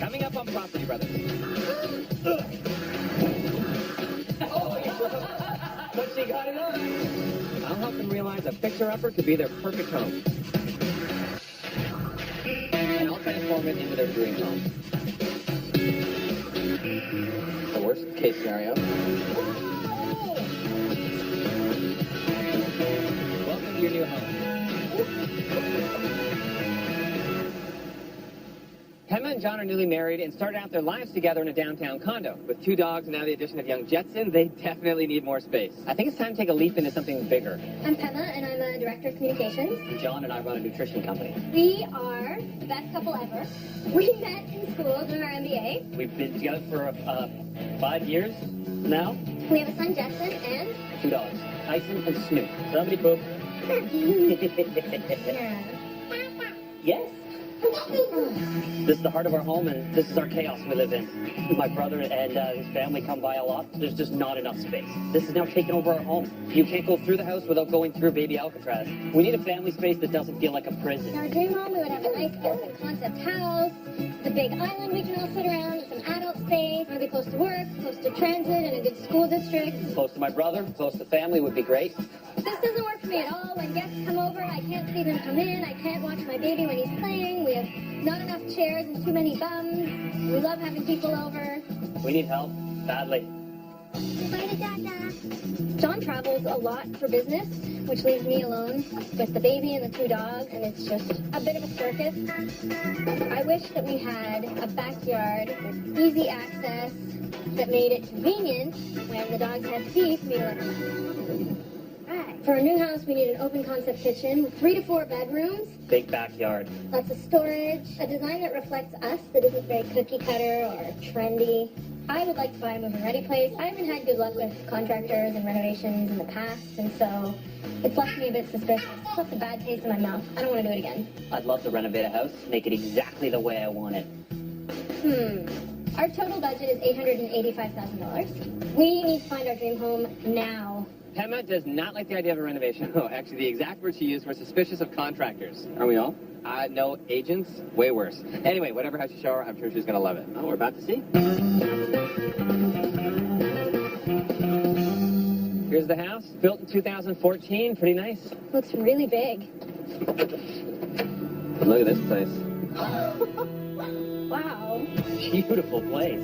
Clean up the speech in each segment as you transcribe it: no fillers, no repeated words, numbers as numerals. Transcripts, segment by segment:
Coming up on Property Brothers. But she got it on. I'll help them realize a fixer-upper could be their perfect home. And I'll transform it into their dream home. The worst case scenario. Welcome to your new home. Emma and John are newly married and started out their lives together in a downtown condo. With 2 dogs and now the addition of young Jetson, they definitely need more space. I think it's time to take a leap into something bigger. I'm Emma, and I'm a director of communications. And John and I run a nutrition company. We are the best couple ever. We met in school doing our MBA. We've been together for 5 years now. We have a son, Jetson, and 2 dogs, Tyson and Snoop. Somebody poop. Yes. This is the heart of our home, and this is our chaos we live in. My brother and his family come by a lot. There's just not enough space. This is now taking over our home. You can't go through the house without going through baby Alcatraz. We need a family space that doesn't feel like a prison. in our dream home, we would have a nice open concept house, a big island we can all sit around, with some adult space, maybe close to work, close to transit, and a good school district. Close to my brother, close to family would be great. This doesn't work for me at all. When guests come over, I can't see them come in. I can't watch my baby when he's playing. We have not enough chairs and too many bums. We love having people over. We need help, badly. John travels a lot for business, which leaves me alone with the baby and the 2 dogs, and it's just a bit of a circus. I wish that we had a backyard with easy access that made it convenient when the dogs had to pee for me to let them. Right. For a new house, we need an open concept kitchen with 3 to 4 bedrooms. Big backyard. Lots of storage. A design that reflects us, that isn't very cookie cutter or trendy. I would like to buy a move-in-ready place. I haven't had good luck with contractors and renovations in the past, and so it's left me a bit suspicious. It's left a bad taste in my mouth. I don't want to do it again. I'd love to renovate a house, make it exactly the way I want it. Our total budget is $885,000. We need to find our dream home now. Emma does not like the idea of a renovation. Oh, actually, the exact word she used was suspicious of contractors. Are we all? No, agents, way worse. Anyway, whatever house you show her, I'm sure she's going to love it. Oh, we're about to see. Here's the house, built in 2014. Pretty nice. Looks really big. Look at this place. Wow. Beautiful place.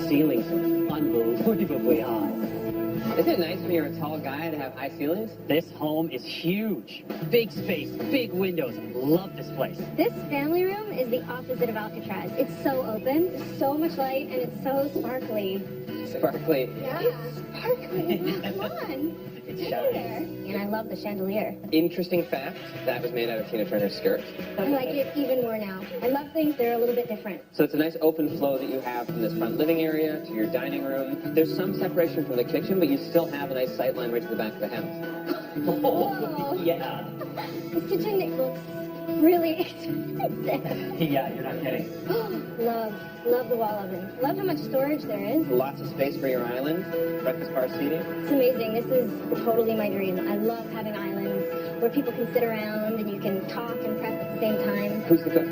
Ceilings are unbelievably high. Isn't it nice when you're a tall guy to have high ceilings? This home is huge. Big space, big windows. Love this place. This family room is the opposite of Alcatraz. It's so open, there's so much light, and it's so sparkly. Sparkly. Yeah, it's sparkly. Come on. It There. shines. And I love the chandelier. Interesting fact, that was made out of Tina Turner's skirt. I like it even more now. I love things that are a little bit different. So it's a nice open flow that you have from this front living area to your dining room. There's some separation from the kitchen, but you still have a nice sight line right to the back of the house. Whoa. Yeah. This kitchen looks really expensive. Yeah, you're not kidding. Love the wall oven. Love how much storage there is. Lots of space for your island. Breakfast bar seating. It's amazing. This is totally my dream. I love having islands where people can sit around and you can talk and prep at the same time. Who's the cook?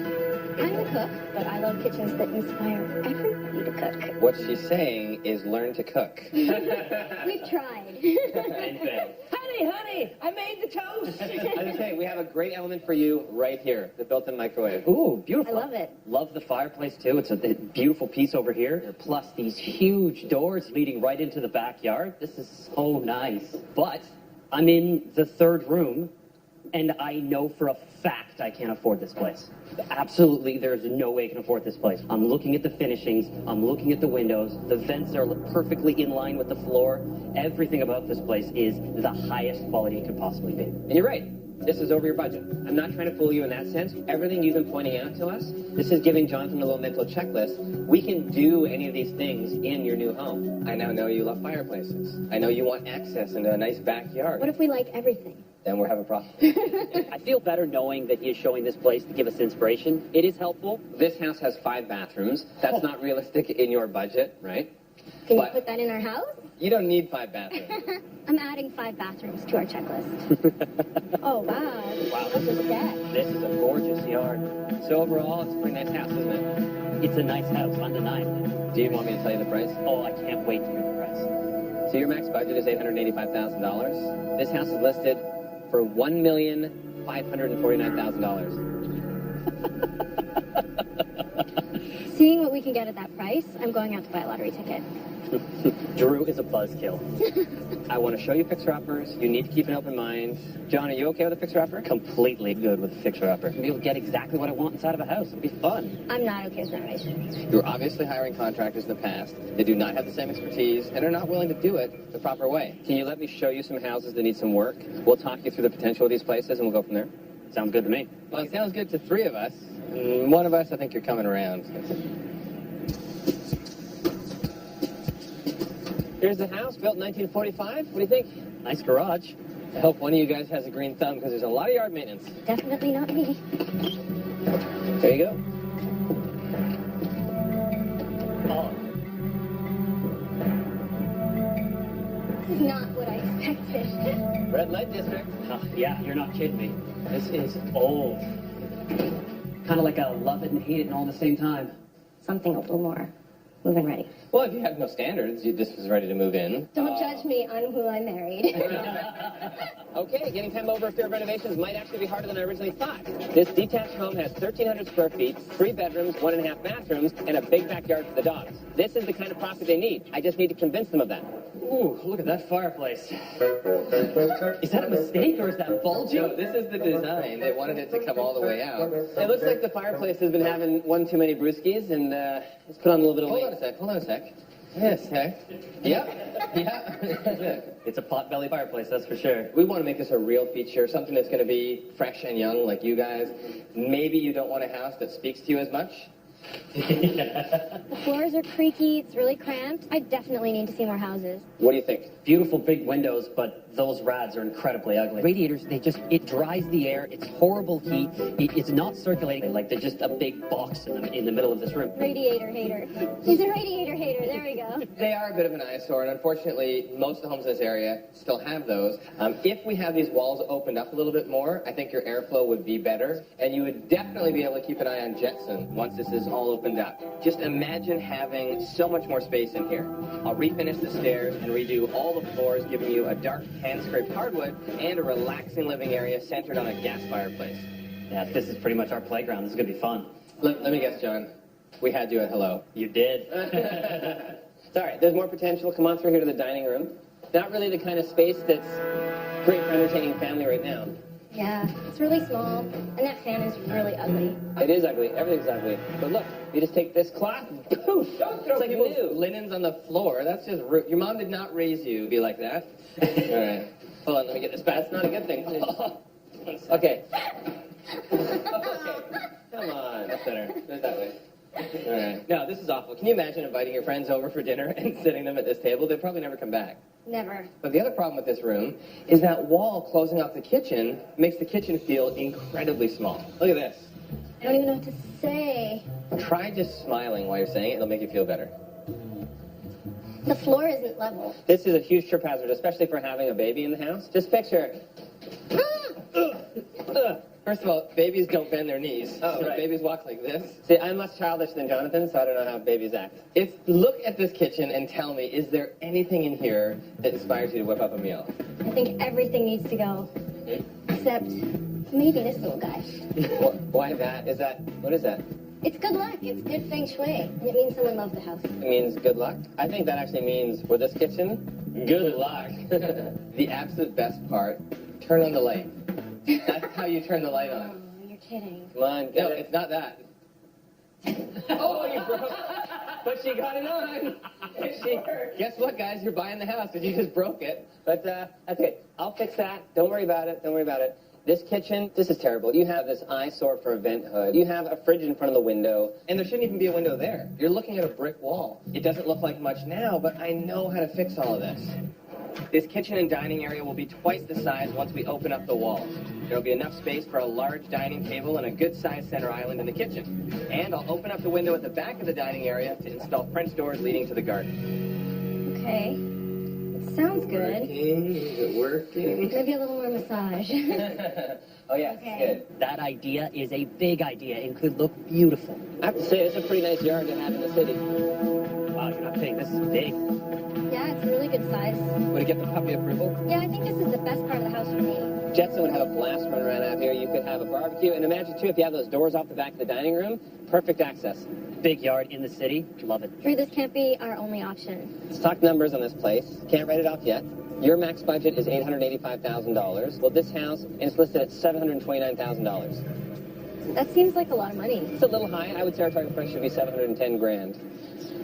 I'm the cook, but I love kitchens that inspire everybody to cook. What she's saying is learn to cook. We've tried. And failed. Honey, I made the toast. I was saying, we have a great element for you right here, the built-in microwave. Ooh, beautiful. I love it. Love the fireplace, too. It's a beautiful piece over here. Plus these huge doors leading right into the backyard. This is so nice. But I'm in the 3rd room, and I know for a fact I can't afford this place. Absolutely, there's no way I can afford this place. I'm looking at the finishings. I'm looking at the windows. The vents are perfectly in line with the floor. Everything about this place is the highest quality it could possibly be. And you're right. This is over your budget. I'm not trying to fool you in that sense. Everything you've been pointing out to us, this is giving Jonathan a little mental checklist. We can do any of these things in your new home. I now know you love fireplaces. I know you want access into a nice backyard. What if we like everything? Then we'll have a problem. I feel better knowing that he is showing this place to give us inspiration. It is helpful. This house has 5 bathrooms. That's not realistic in your budget, right? Can you put that in our house? You don't need 5 bathrooms. I'm adding 5 bathrooms to our checklist. Oh, wow. Wow. Look at that. This is a gorgeous yard. So overall, it's a pretty nice house, isn't it? It's a nice house, undeniably. Do you want me to tell you the price? Oh, I can't wait to hear the price. So your max budget is $885,000. This house is listed for $1,549,000. Seeing what we can get at that price, I'm going out to buy a lottery ticket. Drew is a buzzkill. I want to show you fixer-uppers. You need to keep an open mind. John, are you okay with a fixer-upper? Completely good with a fixer-upper. You'll get exactly what I want inside of a house. It'll be fun. I'm not okay with renovation. You're obviously hiring contractors in the past. They do not have the same expertise and are not willing to do it the proper way. Can you let me show you some houses that need some work? We'll talk you through the potential of these places and we'll go from there. Sounds good to me. Well, it sounds good to 3 of us. One of us, I think you're coming around. Here's the house, built in 1945. What do you think? Nice garage. I hope one of you guys has a green thumb because there's a lot of yard maintenance. Definitely not me. There you go. Oh, This is not what I expected. Red light district. yeah, you're not kidding me. This is old. Kind of like a love it and hate it and all at the same time. Something a little more move-in ready. Well, if you have no standards, you just was ready to move in. Don't judge me on who I married. Okay, getting time over if there are renovations might actually be harder than I originally thought. This detached home has 1,300 square feet, 3 bedrooms, 1.5 bathrooms, and a big backyard for the dogs. This is the kind of property they need. I just need to convince them of that. Ooh, look at that fireplace. Is that a mistake or is that bulging? No, this is the design. They wanted it to come all the way out. It looks like the fireplace has been having one too many brewskis and it's put on a little bit of weight. Hold on a sec. Yes, okay. Yep. It's a pot-belly fireplace, that's for sure. We want to make this a real feature, something that's going to be fresh and young like you guys. Maybe you don't want a house that speaks to you as much. The floors are creaky. It's really cramped. I definitely need to see more houses. What do you think? Beautiful big windows, but those rads are incredibly ugly. Radiators, it dries the air. It's horrible heat. It's not circulating. Like they're just a big box in the middle of this room. Radiator hater. He's a radiator hater. There we go. They are a bit of an eyesore, and unfortunately, most of the homes in this area still have those. If we have these walls opened up a little bit more, I think your airflow would be better, and you would definitely be able to keep an eye on Jetson once this is all opened up. Just imagine having so much more space in here. I'll refinish the stairs and redo all the floors, giving you a dark hand-scraped hardwood and a relaxing living area centered on a gas fireplace. Yeah, this is pretty much our playground. This is going to be fun. Let me guess, John. We had you at hello. You did. It's all right. There's more potential. Come on through here to the dining room. Not really the kind of space that's great for entertaining a family right now. Yeah, it's really small, and that fan is really ugly. It is ugly. Everything's ugly. But look, you just take this cloth, poof, it's like new. Linens on the floor. That's just rude. Your mom did not raise you to be like that. All right. Hold on, let me get this back. That's not a good thing. Okay. Come on. That's better. There's that way. All right. Now, this is awful. Can you imagine inviting your friends over for dinner and sitting them at this table? They'd probably never come back. Never. But the other problem with this room is that wall closing off the kitchen makes the kitchen feel incredibly small. Look at this. I don't even know what to say. Try just smiling while you're saying it. It'll make you feel better. The floor isn't level. This is a huge trip hazard, especially for having a baby in the house. Just picture. First of all, babies don't bend their knees. Oh, right. Babies walk like this. See, I'm less childish than Jonathan, so I don't know how babies act. Look at this kitchen and tell me, is there anything in here that inspires you to whip up a meal? I think everything needs to go. Except maybe this little guy. Why that? What is that? It's good luck. It's good feng shui. And it means someone loves the house. It means good luck? I think that actually means, for this kitchen, good luck. The absolute best part, turn on the light. That's how you turn the light on. Oh, you're kidding. Come on. No, it's not that. Oh, you broke. But she got it on. Guess what, guys? You're buying the house because you just broke it. But that's okay. I'll fix that. Don't worry about it. Don't worry about it. This kitchen, this is terrible. You have this eyesore for a vent hood. You have a fridge in front of the window, and there shouldn't even be a window there. You're looking at a brick wall. It doesn't look like much now, but I know how to fix all of this. This kitchen and dining area will be twice the size once we open up the walls. There will be enough space for a large dining table and a good-sized center island in the kitchen. And I'll open up the window at the back of the dining area to install French doors leading to the garden. Okay. Sounds good. Is it working? Maybe a little more massage. Oh, yeah, Okay. good. That idea is a big idea and could look beautiful. I have to say, it's a pretty nice yard to have in the city. Wow, you're not kidding. This is big. Yeah, it's a really good size. Would it get the puppy approval? Yeah, I think this is the best part of the house for me. Jetson would have a blast running around out here. You could have a barbecue. And imagine, too, if you have those doors off the back of the dining room, perfect access. Big yard in the city. Love it. Drew, this can't be our only option. Let's talk numbers on this place. Can't write it off yet. Your max budget is $885,000. Well, this house is listed at $729,000. That seems like a lot of money. It's a little high. I would say our target price should be $710,000.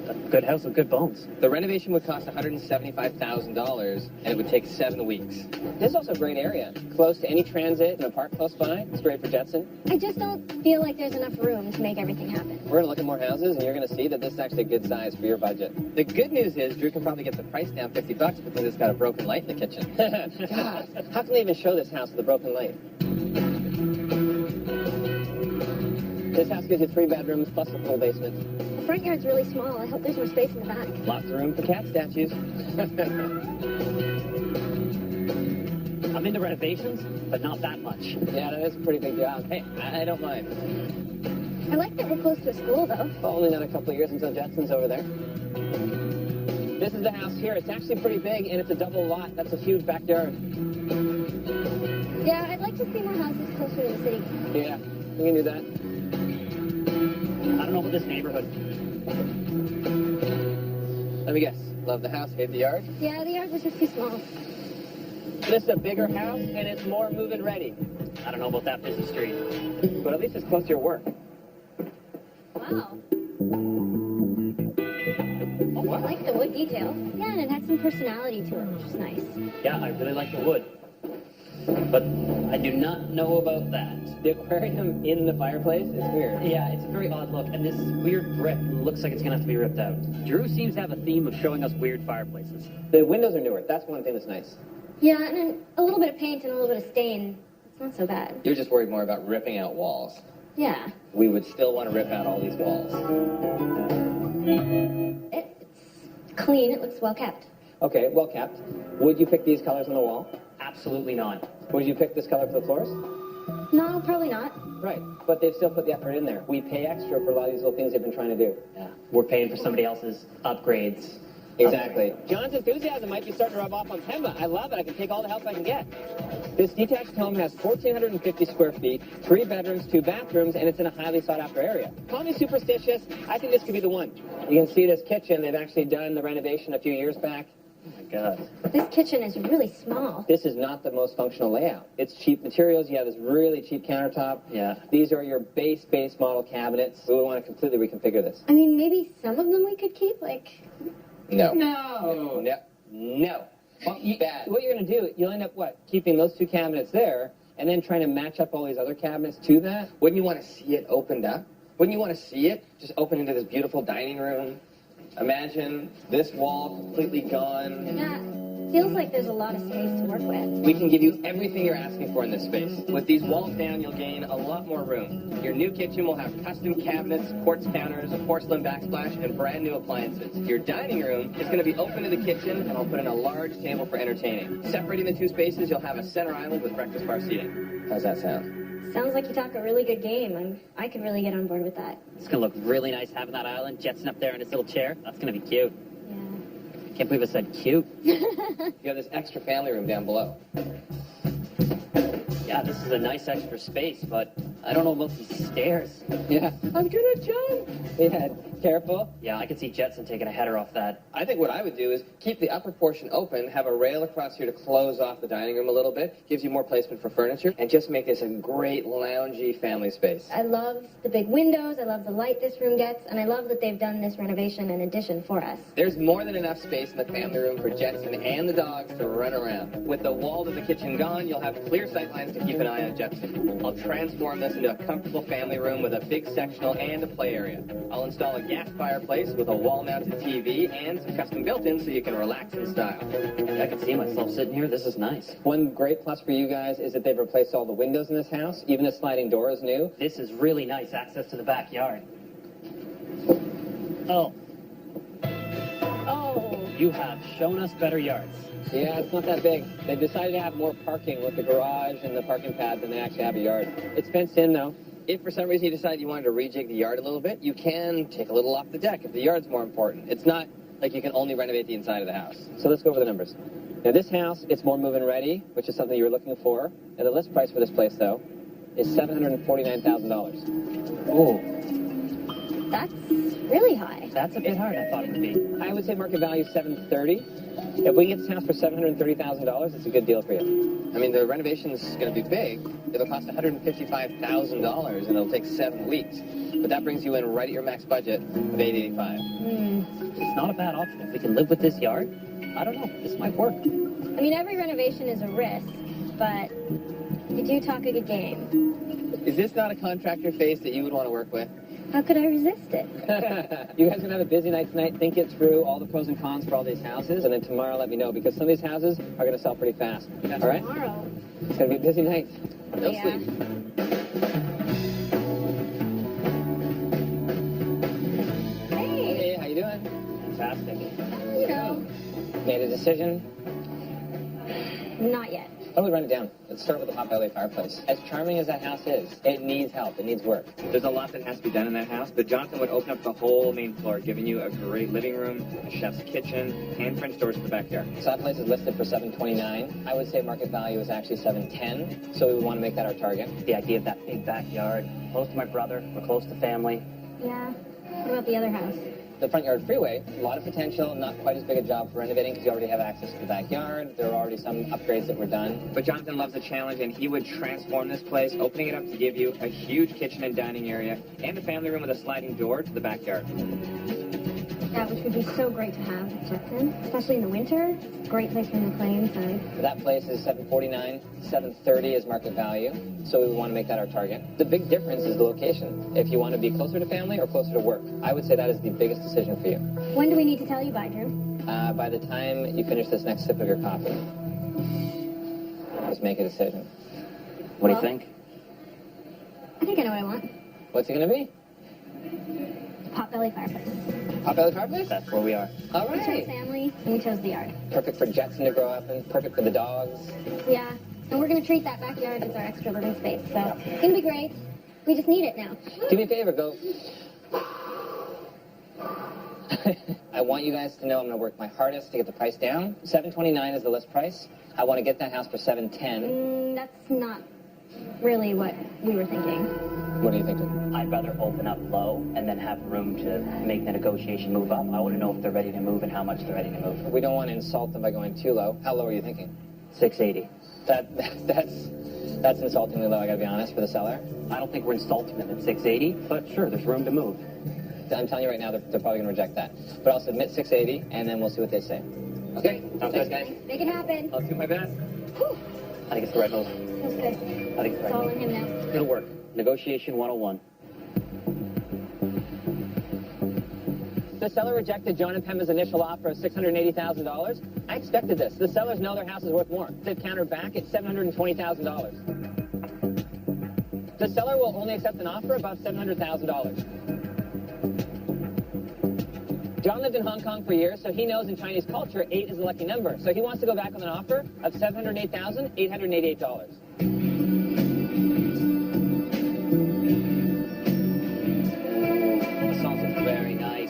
A good house with good bones. The renovation would cost $175,000, and it would take 7 weeks. This is also a great area. Close to any transit and a park close by. It's great for Jetson. I just don't feel like there's enough room to make everything happen. We're going to look at more houses, and you're going to see that this is actually a good size for your budget. The good news is Drew can probably get the price down $50 because it's got a broken light in the kitchen. God, how can they even show this house with a broken light? This house gives you 3 bedrooms plus a full basement. The front yard's really small. I hope there's more space in the back. Lots of room for cat statues. I'm into renovations, but not that much. Yeah, that is a pretty big job. Hey, I don't mind. I like that we're close to a school, though. Well, only not a couple of years until Jetson's over there. This is the house here. It's actually pretty big, and it's a double lot. That's a huge backyard. Yeah, I'd like to see more houses closer to the city. Yeah, we can do that. I don't know about this neighborhood. Let me guess. Love the house, hate the yard? Yeah, the yard was just too small. This is a bigger house, and it's more move-in ready. I don't know about that busy street. But at least it's close to your work. Wow. Oh, I like the wood detail. Yeah, and it had some personality to it, which was nice. Yeah, I really like the wood. But I do not know about that. The aquarium in the fireplace is weird. Yeah, it's a very odd look, and this weird brick looks like it's gonna have to be ripped out. Drew seems to have a theme of showing us weird fireplaces. The windows are newer. That's one thing that's nice. Yeah, and then a little bit of paint and a little bit of stain. It's not so bad. You're just worried more about ripping out walls. Yeah. We would still want to rip out all these walls. It's clean. It looks well kept. Okay, well kept. Would you pick these colors on the wall? Absolutely not. Would you pick this color for the floors? No, probably not. Right, but they've still put the effort in there. We pay extra for a lot of these little things they've been trying to do. Yeah, we're paying for somebody else's upgrades. Exactly. John's enthusiasm might be starting to rub off on Pemba. I love it. I can take all the help I can get. This detached home has 1,450 square feet, 3 bedrooms, 2 bathrooms, and it's in a highly sought-after area. Call me superstitious. I think this could be the one. You can see this kitchen. They've actually done the renovation a few years back. Oh my God. This kitchen is really small. This is not the most functional layout. It's cheap materials. You have this really cheap countertop. Yeah. These are your base model cabinets. We would want to completely reconfigure this. I mean, maybe some of them we could keep, like... No. No. No. Bad. What you're going to do, you'll end up, keeping those 2 cabinets there, and then trying to match up all these other cabinets to that? Wouldn't you want to see it opened up? Wouldn't you want to see it just open into this beautiful dining room? Imagine this wall completely gone. Yeah, feels like there's a lot of space to work with. We can give you everything you're asking for in this space. With these walls down, you'll gain a lot more room. Your new kitchen will have custom cabinets, quartz counters, a porcelain backsplash, and brand new appliances. Your dining room is going to be open to the kitchen, and I'll put in a large table for entertaining. Separating the 2 spaces, you'll have a center island with breakfast bar seating. How's that sound? Sounds like you talk a really good game. I could really get on board with that. It's gonna look really nice having that island, Jetson up there in his little chair. That's gonna be cute. Yeah. Can't believe I said cute. You have this extra family room down below. Yeah, this is a nice extra space, but I don't know about these stairs. Yeah. I'm gonna jump. Yeah, careful. Yeah, I could see Jetson taking a header off that. I think what I would do is keep the upper portion open, have a rail across here to close off the dining room a little bit, gives you more placement for furniture, and just make this a great loungy family space. I love the big windows. I love the light this room gets. And I love that they've done this renovation and addition for us. There's more than enough space in the family room for Jetson and the dogs to run around. With the wall to the kitchen gone, you'll have clear sight lines to keep an eye on Jetson. I'll transform this into a comfortable family room with a big sectional and a play area. I'll install a gas fireplace with a wall-mounted TV and some custom built-ins so you can relax in style. I can see myself sitting here. This is nice. One great plus for you guys is that they've replaced all the windows in this house. Even the sliding door is new. This is really nice access to the backyard. Oh. Oh. You have shown us better yards. Yeah, it's not that big. They've decided to have more parking with the garage and the parking pad than they actually have a yard. It's fenced in, though. If for some reason you decide you wanted to rejig the yard a little bit, you can take a little off the deck if the yard's more important. It's not like you can only renovate the inside of the house. So let's go over the numbers. Now, this house, it's more move-in ready, which is something you were looking for. And the list price for this place, though, is $749,000. Oh, That's really high. that's a bit hard, I thought it would be. I would say market value is $730,000. If we can get this house for $730,000, it's a good deal for you. I mean, the renovation's going to be big. It'll cost $155,000, and it'll take 7 weeks. But that brings you in right at your max budget of $885,000. It's not a bad option. If we can live with this yard, I don't know. This might work. I mean, every renovation is a risk, but you do talk a good game. Is this not a contractor face that you would want to work with? How could I resist it? You guys gonna have a busy night tonight. Think it through, all the pros and cons for all these houses, and then tomorrow let me know, because some of these houses are gonna sell pretty fast. All right? Tomorrow. It's gonna be a busy night. No Yeah. sleep. Hey, Hey, how you doing? Fantastic. you know, Made a decision? not yet. Why don't we run it down? Let's start with the hot belly fireplace. As charming as that house is, it needs help. It needs work. There's a lot that has to be done in that house, but Jonathan would open up the whole main floor, giving you a great living room, a chef's kitchen, and French doors to the backyard. So that place is listed for $729,000. I would say market value is actually $710,000, so we would want to make that our target. The idea of that big backyard, close to my brother, we're close to family. Yeah. What about the other house? The front yard freeway, a lot of potential, not quite as big a job for renovating because you already have access to the backyard. There are already some upgrades that were done. But Jonathan loves a challenge, and he would transform this place, opening it up to give you a huge kitchen and dining area, and a family room with a sliding door to the backyard. Yeah, which would be so great to have at Jepson, especially in the winter. Great place from the claim side. That place is $749,000, $730,000 is market value, so we would want to make that our target. The big difference is the location. If you want to be closer to family or closer to work, I would say that is the biggest decision for you. When do we need to tell you by, Drew? By the time you finish this next sip of your coffee, just make a decision. What do you Well- think? I think I know what I want. What's it going to be? Potbelly fireplace. Potbelly fireplace? That's where we are. All We chose right. family, and we chose the yard. Perfect for Jetson to grow up in, perfect for the dogs. Yeah, and we're going to treat that backyard as our extra living space, so it's going to be great. We just need it now. Do me a favor, go. I want you guys to know I'm going to work my hardest to get the price down. $729,000 is the list price. I want to get that house for $710,000. That's not really what we were thinking. What are you thinking? I'd rather open up low and then have room to make the negotiation move up. I want to know if they're ready to move and how much they're ready to move. We don't want to insult them by going too low. How low are you thinking? 680. That's insultingly low, I gotta be honest, for the seller. I don't think we're insulting them at 680, but sure, there's room to move. I'm telling you right now, they're probably gonna reject that. But I'll submit 680, and then we'll see what they say. Okay? Sounds Thanks, good. guys. Make it happen. I'll do my best. Whew, I think it's the right move. feels good. I think it's the It's right all move. in him now. It'll work. Negotiation 101. The seller rejected John and Pema's initial offer of $680,000. I expected this. The sellers know their house is worth more. They've countered back at $720,000. The seller will only accept an offer above $700,000. John lived in Hong Kong for years, so he knows in Chinese culture 8 is a lucky number. So he wants to go back with an offer of $708,888. This sounds very nice.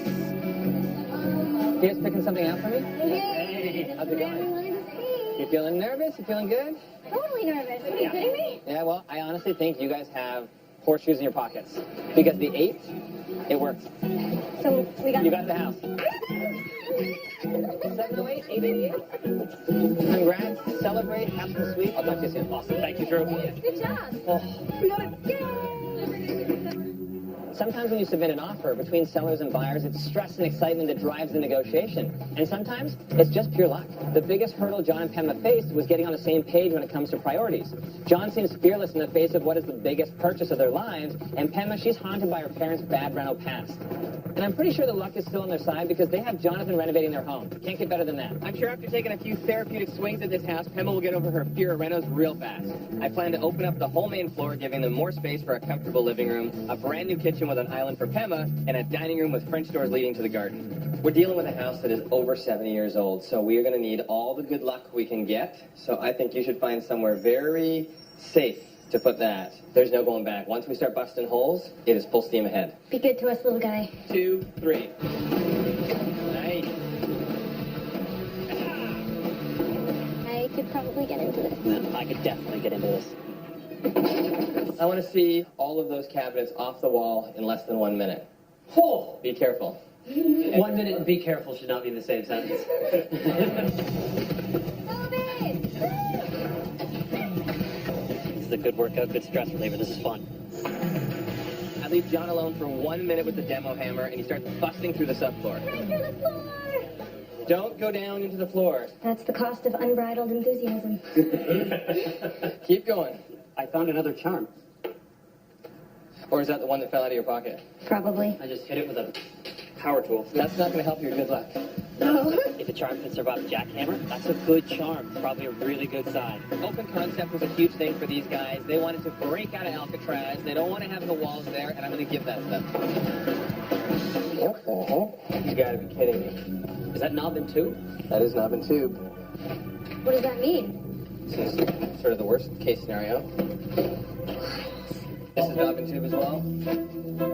You guys picking something out for me? Hey, how's it going? I wanted to see. You feeling nervous? You feeling good? Totally nervous. Are you kidding me? Yeah, well, I honestly think you guys have horseshoes in your pockets. Because the 8, it works. So we got. You got the house. 708, 888. Congrats. Celebrate. Have some sweet. I'll talk to you soon. Awesome. Thank you, Drew. Good job. Oh. We got it. Yay! Sometimes when you submit an offer between sellers and buyers, it's stress and excitement that drives the negotiation. And sometimes it's just pure luck. The biggest hurdle John and Pema faced was getting on the same page when it comes to priorities. John seems fearless in the face of what is the biggest purchase of their lives, and Pema, she's haunted by her parents' bad rental past. And I'm pretty sure the luck is still on their side because they have Jonathan renovating their home. Can't get better than that. I'm sure after taking a few therapeutic swings at this house, Pema will get over her fear of renos real fast. I plan to open up the whole main floor, giving them more space for a comfortable living room, a brand new kitchen with an island for Pema, and a dining room with French doors leading to the garden. We're dealing with a house that is over 70 years old, so we are going to need all the good luck we can get. So I think you should find somewhere very safe to put that. There's no going back. Once we start busting holes, it is full steam ahead. Be good to us, little guy. 2, 3. Nice. I could probably get into this. I could definitely get into this. I want to see all of those cabinets off the wall in less than 1 minute. Oh, Be careful. 1 minute and be careful should not be in the same sentence. Move it! This is a good workout, good stress reliever. This is fun. I leave John alone for 1 minute with the demo hammer, and he starts busting through the subfloor. Right through the floor! Don't go down into the floor. That's the cost of unbridled enthusiasm. Keep going. I found another charm. Or is that the one that fell out of your pocket? Probably. I just hit it with a power tool. That's not going to help your good luck. No. If a charm can survive a jackhammer, that's a good charm. Probably a really good sign. Open concept was a huge thing for these guys. They wanted to break out of Alcatraz. They don't want to have the walls there, and I'm going to give that to them. What the heck? You got to be kidding me. Is that knob and tube? That is knob and tube. What does that mean? This is sort of the worst case scenario. This is knob and tube as well.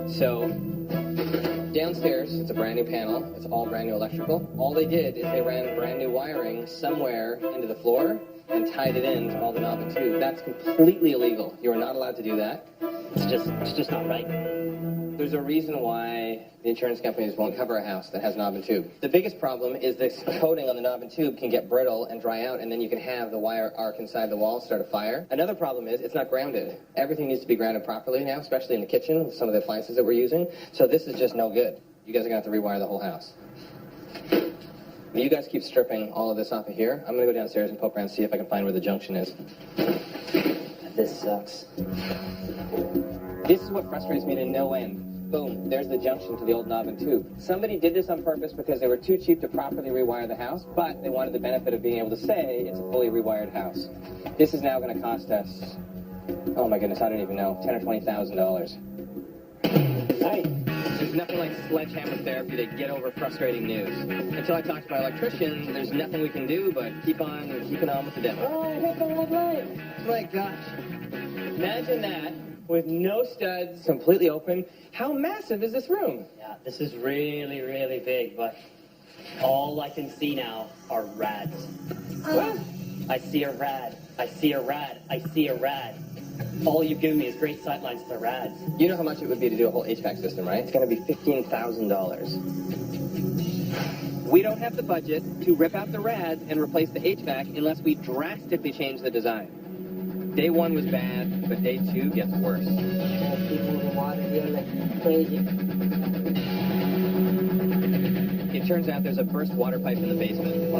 So, downstairs, it's a brand new panel. It's all brand new electrical. All they did is they ran brand new wiring somewhere into the floor and tied it in to all the knob and tube. That's completely illegal. You are not allowed to do that. It's just not right. There's a reason why the insurance companies won't cover a house that has knob and tube. The biggest problem is this coating on the knob and tube can get brittle and dry out, and then you can have the wire arc inside the wall start a fire. Another problem is it's not grounded. Everything needs to be grounded properly now, especially in the kitchen with some of the appliances that we're using. So this is just no good. You guys are going to have to rewire the whole house. You guys keep stripping all of this off of here. I'm going to go downstairs and poke around and see if I can find where the junction is. This sucks. This is what frustrates me to no end. Boom, there's the junction to the old knob and tube. Somebody did this on purpose because they were too cheap to properly rewire the house, but they wanted the benefit of being able to say it's a fully rewired house. This is now going to cost us, oh my goodness, I don't even know, $10,000 or $20,000. Nice. There's nothing like sledgehammer therapy to get over frustrating news. Until I talk to my electrician, there's nothing we can do but keep on keeping on with the demo. Oh, I hit the red light. My gosh. Imagine that with no studs, completely open. How massive is this room? Yeah, this is really, really big, but all I can see now are rads. What? I see a rad. I see a rad. I see a rad. All you've given me is great sightlines to the rads. You know how much it would be to do a whole HVAC system, right? It's going to be $15,000. We don't have the budget to rip out the rads and replace the HVAC unless we drastically change the design. Day 1 was bad, but day 2 gets worse. People in the water here like crazy. It turns out there's a burst water pipe in the basement.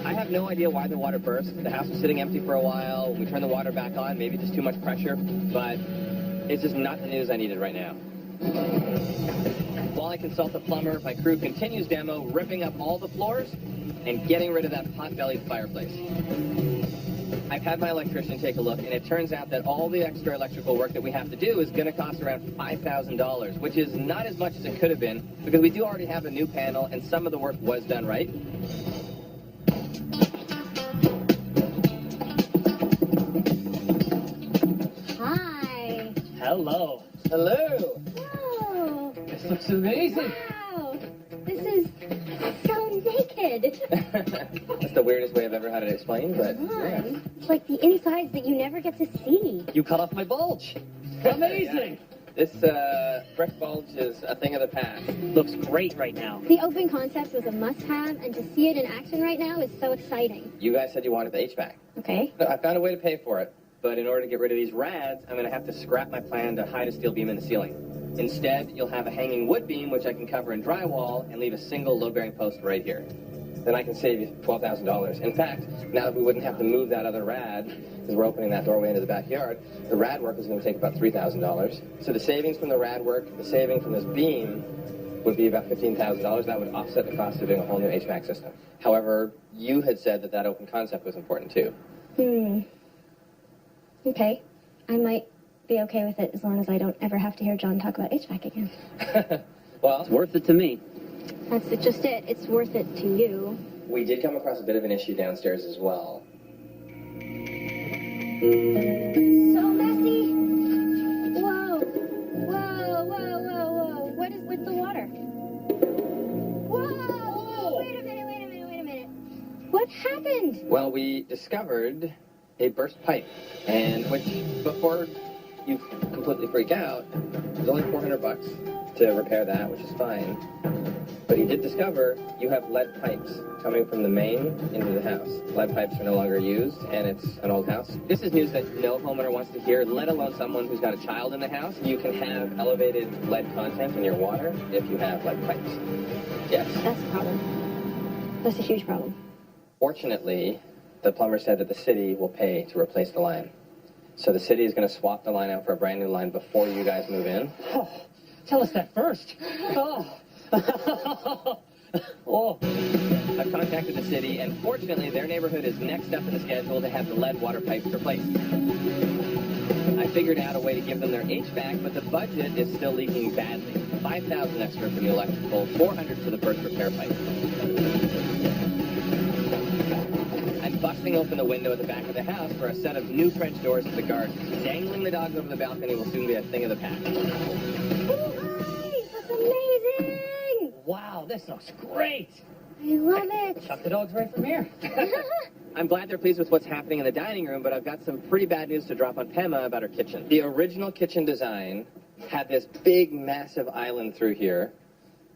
I have no idea why the water burst. The house was sitting empty for a while. When we turned the water back on, maybe just too much pressure, but it's just not the news I needed right now. While I consult the plumber, my crew continues demo, ripping up all the floors and getting rid of that pot-bellied fireplace. I've had my electrician take a look, and it turns out that all the extra electrical work that we have to do is going to cost around $5,000, which is not as much as it could have been, because we do already have a new panel, and some of the work was done right. Hi. Hello. Hello! Oh. This looks amazing. Wow. This is so naked. That's the weirdest way I've ever had it explained, but yeah. It's like the insides that you never get to see. You cut off my bulge. Amazing. This brick bulge is a thing of the past. Looks great right now. The open concept was a must-have, and to see it in action right now is so exciting. You guys said you wanted the HVAC. Okay. I found a way to pay for it, but in order to get rid of these rads, I'm going to have to scrap my plan to hide a steel beam in the ceiling. Instead, you'll have a hanging wood beam, which I can cover in drywall, and leave a single load-bearing post right here. Then I can save you $12,000. In fact, now that we wouldn't have to move that other rad, because we're opening that doorway into the backyard, the rad work is going to take about $3,000. So the savings from the rad work, the saving from this beam, would be about $15,000. That would offset the cost of doing a whole new HVAC system. However, you had said that that open concept was important too. Okay. I might be okay with it as long as I don't ever have to hear John talk about HVAC again. Well, It's worth it to me. That's just it. It's worth it to you. we did come across a bit of an issue downstairs as well. So messy. Whoa. Whoa, whoa, whoa, whoa. What is with the water? Whoa. Wait a minute. What happened? Well, we discovered a burst pipe, and which, before you completely freak out, it was only $400 to repair that, which is fine. But you did discover you have lead pipes coming from the main into the house. Lead pipes are no longer used, and it's an old house. This is news that no homeowner wants to hear, let alone someone who's got a child in the house. You can have elevated lead content in your water if you have lead pipes. Yes. That's a problem. That's a huge problem. Fortunately, the plumber said that the city will pay to replace the line. So the city is going to swap the line out for a brand new line before you guys move in. Oh, tell us that first. Oh. Oh. I've contacted the city, and fortunately, their neighborhood is next up in the schedule to have the lead water pipes replaced. I figured out a way to give them their HVAC, but the budget is still leaking badly. $5,000 extra for the electrical, $400 for the first repair pipe. I'm busting open the window at the back of the house for a set of new French doors to the garden. Dangling the dogs over the balcony will soon be a thing of the past. Oh, hi! That's amazing! Wow, this looks great. I love it. Chuck the dogs right from here. I'm glad they're pleased with what's happening in the dining room, but I've got some pretty bad news to drop on Pema about her kitchen. The original kitchen design had this big, massive island through here,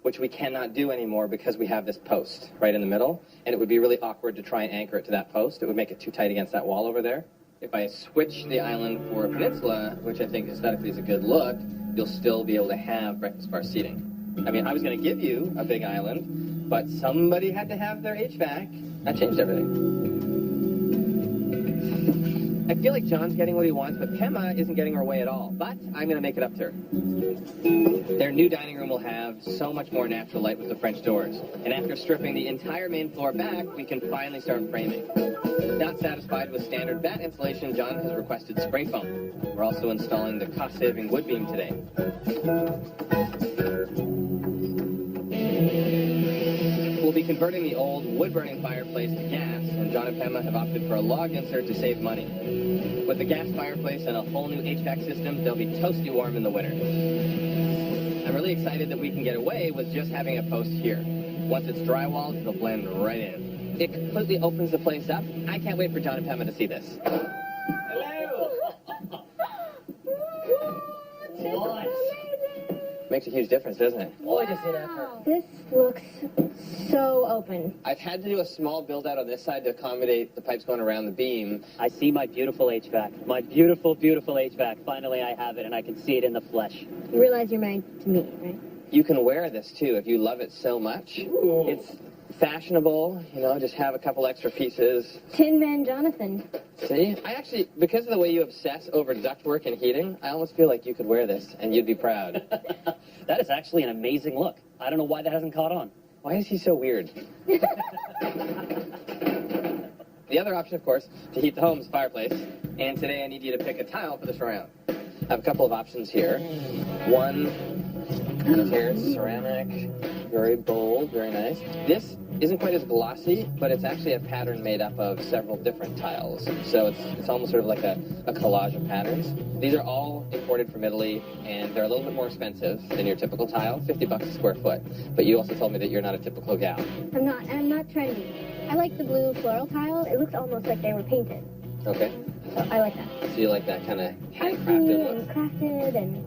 which we cannot do anymore because we have this post right in the middle, and it would be really awkward to try and anchor it to that post. It would make it too tight against that wall over there. If I switch the island for a peninsula, which I think aesthetically is a good look, you'll still be able to have breakfast bar seating. I mean, I was going to give you a big island, but somebody had to have their HVAC. That changed everything. I feel like John's getting what he wants, but Pema isn't getting her way at all. But I'm going to make it up to her. Their new dining room will have so much more natural light with the French doors. And after stripping the entire main floor back, we can finally start framing. Not satisfied with standard bat insulation, John has requested spray foam. We're also installing the cost-saving wood beam today. We'll be converting the old wood-burning fireplace to gas, and John and Pema have opted for a log insert to save money. With the gas fireplace and a whole new HVAC system, they'll be toasty warm in the winter. I'm really excited that we can get away with just having a post here. Once it's drywalled, it'll blend right in. It completely opens the place up. I can't wait for John and Pema to see this. Hello! What? Makes a huge difference, doesn't it? Boy, does it ever. This looks so open. I've had to do a small build-out on this side to accommodate the pipes going around the beam. I see my beautiful HVAC. My beautiful, beautiful HVAC. Finally, I have it, and I can see it in the flesh. You realize you're married to me, right? You can wear this, too, if you love it so much. Ooh. It's fashionable, you know, just have a couple extra pieces. Tin Man Jonathan. See? I actually, because of the way you obsess over ductwork and heating, I almost feel like you could wear this, and you'd be proud. That is actually an amazing look. I don't know why that hasn't caught on. Why is he so weird? The other option, of course, to heat the home is fireplace. And today I need you to pick a tile for the surround. I have a couple of options here. One is here, it's ceramic, very bold, very nice. This isn't quite as glossy, but it's actually a pattern made up of several different tiles. So it's almost sort of like a collage of patterns. These are all imported from Italy, and they're a little bit more expensive than your typical tile, $50 a square foot. But you also told me that you're not a typical gal. I'm not trendy. I like the blue floral tile. It looks almost like they were painted. Okay. So I like that. So you like that kind of Artsy handcrafted and look? crafted and...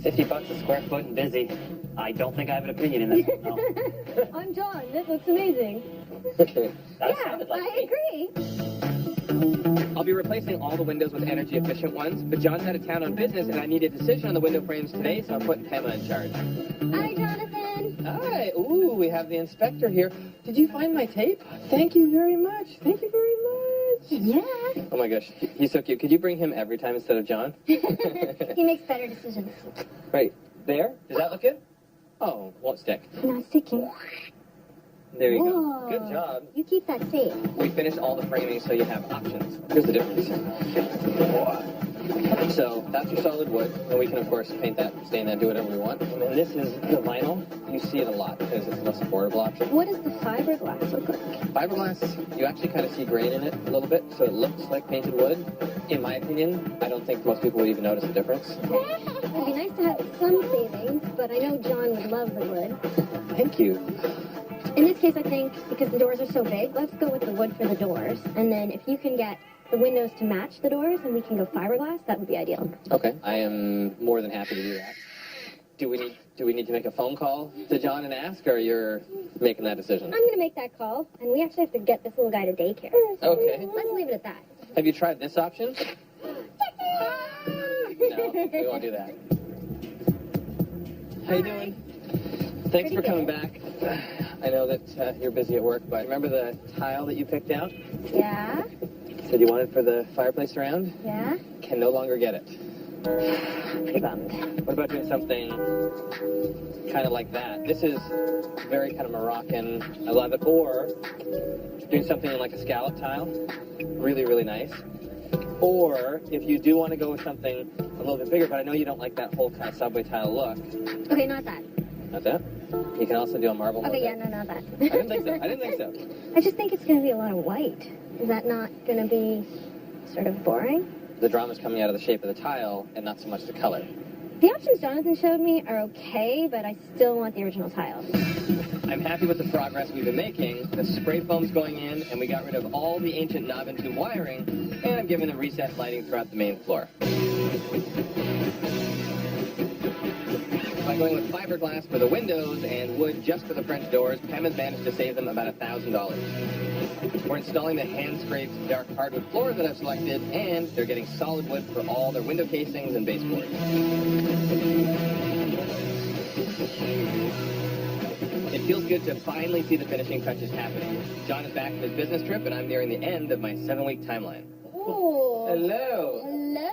$50 a square foot and busy. I don't think I have an opinion in this. No. I'm John. This looks amazing. Okay. That Yeah, sounded like I me. agree. I'll be replacing all the windows with energy-efficient ones, but John's out of town on business, and I need a decision on the window frames today, so I'm putting Pema in charge. Hi, Jonathan. Hi. Ooh, we have the inspector here. Did you find my tape? Thank you very much. Thank you very much. Yeah. Oh my gosh, he's so cute. Could you bring him every time instead of John? He makes better decisions. Right. There? Does that look good? Oh, won't stick. Not sticking. There you Whoa. go. Good job. You keep that safe. We finished all the framing, so you have options. Here's the difference. So that's your solid wood, and we can of course paint that, stain that, do whatever we want. And then this is the vinyl. You see it a lot because it's the most affordable option. What does the fiberglass look like? Fiberglass, you actually kind of see grain in it a little bit, so it looks like painted wood. In my opinion, I don't think most people would even notice the difference. It'd be nice to have some savings, but I know John would love the wood. Thank you. In this case, I think, because the doors are so big, let's go with the wood for the doors. And then if you can get the windows to match the doors and we can go fiberglass, that would be ideal. Okay, I am more than happy to do that. Do we need to make a phone call to John and ask, or you're making that decision? I'm going to make that call, and we actually have to get this little guy to daycare. Okay. Let's leave it at that. Have you tried this option? No, we won't do that. How you doing? Thanks for coming back. I know that you're busy at work, but remember the tile that you picked out? Yeah? Said you wanted for the fireplace around? Yeah? Can no longer get it. Pretty bummed. What about doing something kind of like that? This is very kind of Moroccan. I love it. Or doing something in like a scallop tile. Really, really nice. Or if you do want to go with something a little bit bigger, but I know you don't like that whole kind of subway tile look. Okay, not that. Not that? You can also do a marble one. Okay, yeah, no, not that. I didn't think so. I didn't think so. I just think it's going to be a lot of white. Is that not going to be sort of boring? The drama's coming out of the shape of the tile and not so much the color. The options Jonathan showed me are okay, but I still want the original tile. I'm happy with the progress we've been making. The spray foam's going in, and we got rid of all the ancient knob and tube wiring, and I'm giving the recessed lighting throughout the main floor. By going with fiberglass for the windows and wood just for the French doors, Pam has managed to save them about $1,000. We're installing the hand-scraped dark hardwood floor that I've selected, and they're getting solid wood for all their window casings and baseboards. It feels good to finally see the finishing touches happening. John is back from his business trip, and I'm nearing the end of my 7-week timeline. Oh. Hello. Hello.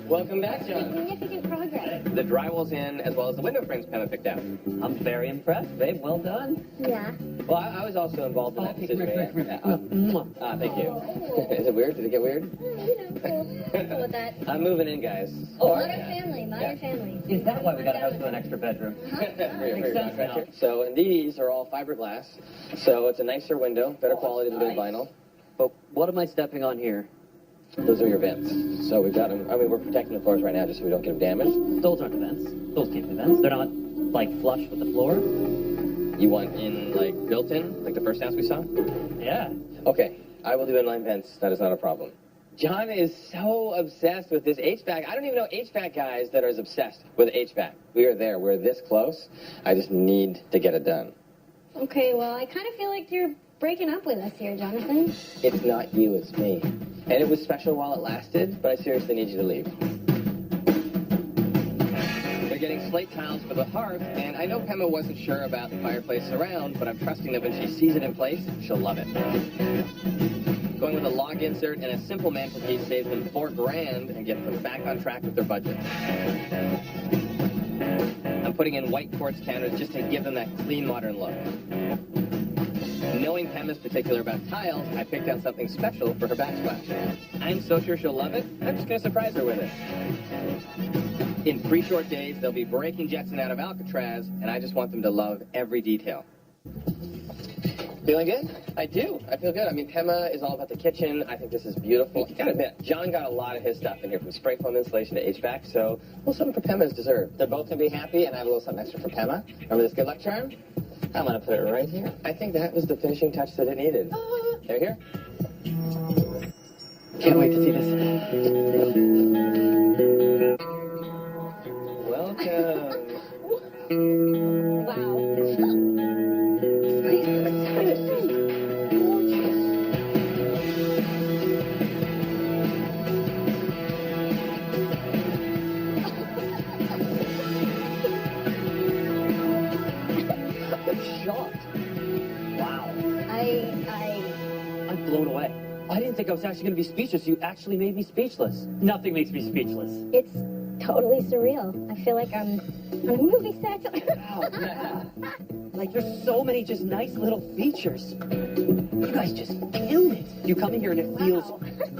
Welcome back, John. Significant progress. The drywall's in, as well as the window frames Pam picked out. I'm very impressed, babe. Well done. Yeah. Well, I was also involved in that decision. Thank you. Oh. Is it weird? Did it get weird? Cool with that. I'm moving in, guys. Modern family. Is that why we got a house with an extra bedroom? For your Makes sense contractor. now. So, and these are all fiberglass. So it's a nicer window, better quality than doing vinyl. But what am I stepping on here? Those are your vents. So we've got them. I mean, we're protecting the floors right now just so we don't get them damaged. Those aren't the vents. Those can't be vents. They're not, like, flush with the floor. You want in, like, built-in, like the first house we saw? Yeah. Okay, I will do inline vents. That is not a problem. John is so obsessed with this HVAC. I don't even know HVAC guys that are as obsessed with HVAC. We are there. We're this close. I just need to get it done. Okay, well, I kind of feel like you're breaking up with us here, Jonathan. It's not you, it's me. And it was special while it lasted, but I seriously need you to leave. They're getting slate tiles for the hearth, and I know Pema wasn't sure about the fireplace surround, but I'm trusting that when she sees it in place, she'll love it. Going with a log insert and a simple mantelpiece saves them $4,000 and gets them back on track with their budget. I'm putting in white quartz counters just to give them that clean, modern look. Knowing Pam is particular about tiles, I picked out something special for her backsplash. I'm so sure she'll love it, I'm just going to surprise her with it. In 3 short days, they'll be breaking Jetson out of Alcatraz, and I just want them to love every detail. Feeling good? I do. I feel good. I mean, Pema is all about the kitchen. I think this is beautiful. You gotta admit, John got a lot of his stuff in here, from spray foam insulation to HVAC, so a little something for Pema is deserved. They're both gonna be happy, and I have a little something extra for Pema. Remember this good luck charm? I'm gonna put it right here. I think that was the finishing touch that it needed. There, here. Can't wait to see this. Welcome. Wow. Shocked. Wow. I'm blown away. I didn't think I was actually going to be speechless. You actually made me speechless. Nothing makes me speechless. It's totally surreal. I feel like I'm on a movie set. Wow. Like, there's so many just nice little features. You guys just killed it. You come in here and it feels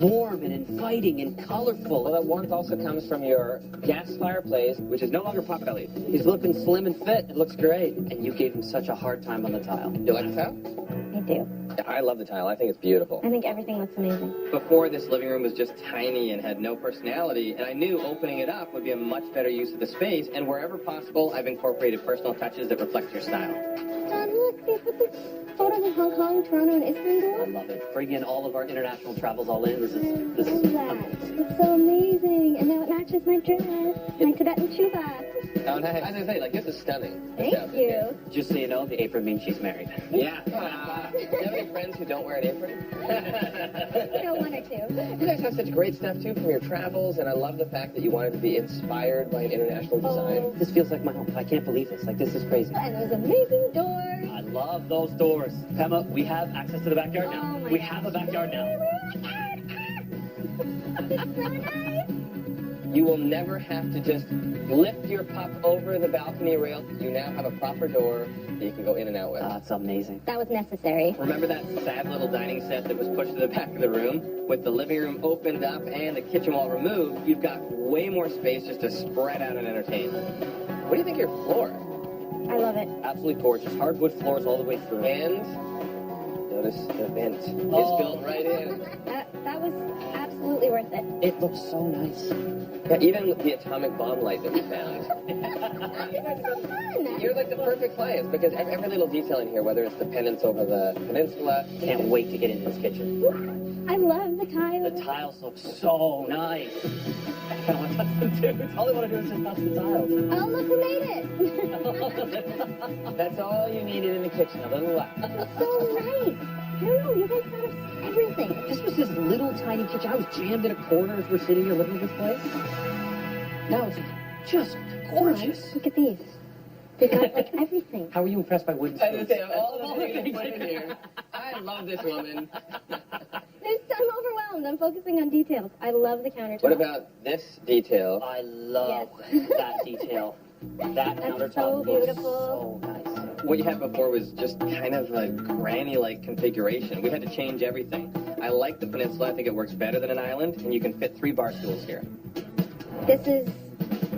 warm and inviting and colorful. Well, that warmth also comes from your gas fireplace, Which is no longer pot-bellied. He's looking slim and fit. It looks great. And you gave him such a hard time on the tile. You like the tile? I do. I love the tile. I think it's beautiful. I think everything looks amazing. Before, this living room was just tiny and had no personality, and I knew opening it up would be a much better use of the space, and wherever possible, I've incorporated personal touches that reflect your style. John, look, they put the photos of Hong Kong, Toronto, and I Istanbul. love it. Bring in all of our international travels all in. This I is love that. It's so amazing. And now it matches my dress, my Tibetan chuba. Oh, nice. As I say, like, this is stunning. Thank you. Just so you know, the apron means she's married. Yeah. Do you have any friends who don't wear an apron? You know, one or two. You guys have such great stuff, too, from your travels, and I love the fact that you wanted to be inspired by an international design. This feels like my home. I can't believe this. Like, this is crazy. And those amazing doors. I love those doors. Pema, we have access to the backyard now. Oh my We gosh. have a backyard now. It's so nice. You will never have to just lift your pup over the balcony rail. You now have a proper door that you can go in and out with. That's amazing. That was necessary. Remember that sad little dining set that was pushed to the back of the room? With the living room opened up and the kitchen wall removed, you've got way more space just to spread out and entertain. What do you think of your floor? I love it. Absolutely gorgeous. Hardwood floors all the way through. And notice the vent is Oh. built right in. That was absolutely worth it. It looks so nice. Yeah, even the atomic bomb light that we found. It's so fun. You're like the perfect client because every little detail in here, whether it's the pendants over the peninsula, Can't wait to get into this kitchen. I love the The tiles. tiles look so nice. I kind of want to touch them too. All I want to do is just touch the tiles. Oh, look who made it. that's all you needed in the kitchen, a little luck. It's so nice. I don't know, you guys thought of everything. This was this little tiny kitchen. I was jammed in a corner as we're sitting here living in this place. Now it's just gorgeous. Guys, look at these. They got like everything. How were you impressed by wooden I was spoons? gonna say, of all the things put in here, I love this woman. I'm overwhelmed. I'm focusing on details. I love the countertop. What about this detail? I love Yes. that detail. That That's countertop so looks beautiful. so nice. What you had before was just kind of a granny-like configuration. We had to change everything. I like the peninsula. I think it works better than an island, and you can fit 3 bar stools here. This is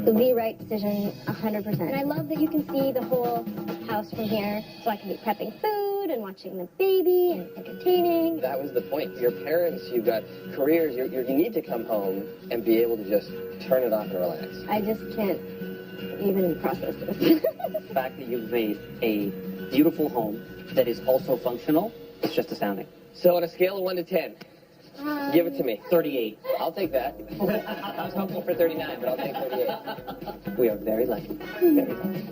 the right decision, 100%. And I love that you can see the whole house from here, so I can be prepping food and watching the baby and entertaining. That was the point. Your parents, you've got careers. You need to come home and be able to just turn it off and relax. I just can't even process this. The fact that you've made a beautiful home that is also functional is just astounding. So on a scale of 1 to 10, give it to me. 38. I'll take that. I was hoping for 39, but I'll take 38. We are very lucky. Very lucky.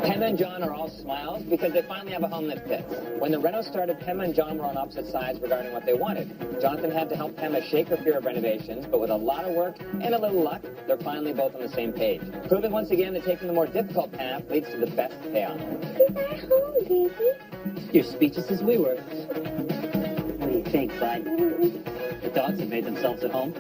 Pema and John are all smiles because they finally have a home that fits. When the reno started, Pema and John were on opposite sides regarding what they wanted. Jonathan had to help Pema shake her fear of renovations, but with a lot of work and a little luck, they're finally both on the same page. Proving once again that taking the more difficult path leads to the best payoff. It's our home, baby. You're speechless as we were. What do you think, bud? The dogs have made themselves at home.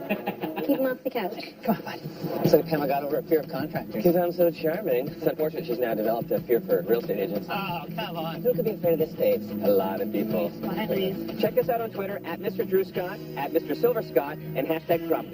Keep them off the couch. Come on, bud. So Pema got over a fear of contractors. Because I'm so charming. It's unfortunate she's now developed a fear for real estate agents. Oh, come on. Who could be afraid of this state? A lot of people. Please. Check us out on Twitter at Mr. Drew Scott, at Mr. Silver Scott, and hashtag Trump.